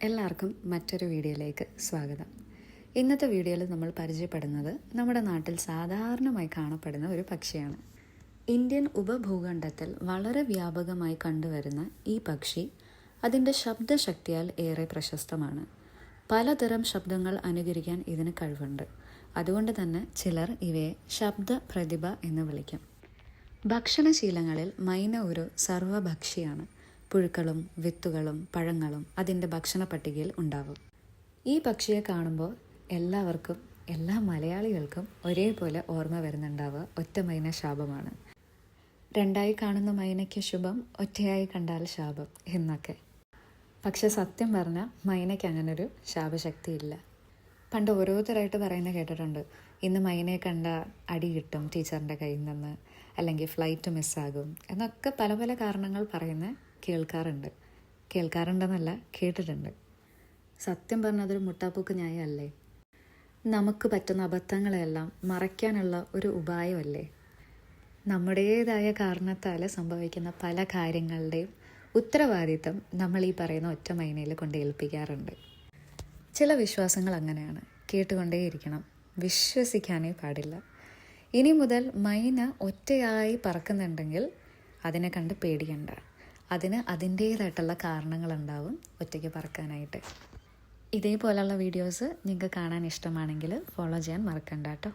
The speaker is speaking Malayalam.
എല്ലാവർക്കും മറ്റൊരു വീഡിയോയിലേക്ക് സ്വാഗതം. ഇന്നത്തെ വീഡിയോയിൽ നമ്മൾ പരിചയപ്പെടുന്നത് നമ്മുടെ നാട്ടിൽ സാധാരണമായി കാണപ്പെടുന്ന ഒരു പക്ഷിയാണ്. ഇന്ത്യൻ ഉപഭൂഖണ്ഡത്തിൽ വളരെ വ്യാപകമായി കണ്ടുവരുന്ന ഈ പക്ഷി അതിൻ്റെ ശബ്ദശക്തിയാൽ ഏറെ പ്രശസ്തമാണ്. പലതരം ശബ്ദങ്ങൾ അനുകരിക്കാൻ ഇതിന് കഴിവുണ്ട്. അതുകൊണ്ട് തന്നെ ചിലർ ഇവയെ ശബ്ദ പ്രതിഭ എന്ന് വിളിക്കും. ഭക്ഷണശീലങ്ങളിൽ മൈന ഒരു സർവഭക്ഷിയാണ്. പുഴുക്കളും വിത്തുകളും പഴങ്ങളും അതിൻ്റെ ഭക്ഷണ പട്ടികയിൽ ഉണ്ടാവും. ഈ പക്ഷിയെ കാണുമ്പോൾ എല്ലാവർക്കും, എല്ലാ മലയാളികൾക്കും ഒരേപോലെ ഓർമ്മ വരുന്നുണ്ടാവുക ഒറ്റ മൈന ശാപമാണ്. രണ്ടായി കാണുന്ന മൈനയ്ക്ക് ശുഭം, ഒറ്റയായി കണ്ടാൽ ശാപം എന്നൊക്കെ. പക്ഷെ സത്യം പറഞ്ഞാൽ മൈനയ്ക്ക് അങ്ങനൊരു ശാപശക്തിയില്ല. പണ്ട് ഓരോരുത്തരായിട്ട് പറയുന്നത് കേട്ടിട്ടുണ്ട്, ഇന്ന് മൈനയെ കണ്ട അടി കിട്ടും ടീച്ചറിൻ്റെ കയ്യിൽ നിന്ന്, അല്ലെങ്കിൽ ഫ്ലൈറ്റ് മിസ്സാകും എന്നൊക്കെ പല പല കാരണങ്ങൾ പറയുന്നത് കേൾക്കാറുണ്ടെന്നല്ല, കേട്ടിട്ടുണ്ട്. സത്യം പറഞ്ഞാൽ അതൊരു മുട്ടാപ്പൂക്ക് ന്യായമല്ലേ? നമുക്ക് പറ്റുന്ന അബദ്ധങ്ങളെല്ലാം മറയ്ക്കാനുള്ള ഒരു ഉപായമല്ലേ? നമ്മുടേതായ കാരണത്താൽ സംഭവിക്കുന്ന പല കാര്യങ്ങളുടെയും ഉത്തരവാദിത്തം നമ്മൾ ഈ പറയുന്ന ഒറ്റ മൈനയിൽ കൊണ്ട് ഏൽപ്പിക്കാറുണ്ട്. ചില വിശ്വാസങ്ങൾ അങ്ങനെയാണ്, കേട്ടുകൊണ്ടേയിരിക്കണം, വിശ്വസിക്കാനേ പാടില്ല. ഇനി മുതൽ മൈന ഒറ്റയായി പറക്കുന്നുണ്ടെങ്കിൽ അതിനെ കണ്ട് പേടിക്കണ്ട. അതിന് അതിൻ്റേതായിട്ടുള്ള കാരണങ്ങളുണ്ടാവും ഒറ്റയ്ക്ക് പറക്കാനായിട്ട്. ഇതേപോലെയുള്ള വീഡിയോസ് നിങ്ങൾക്ക് കാണാൻ ഇഷ്ടമാണെങ്കിൽ ഫോളോ ചെയ്യാൻ മറക്കണ്ട കേട്ടോ.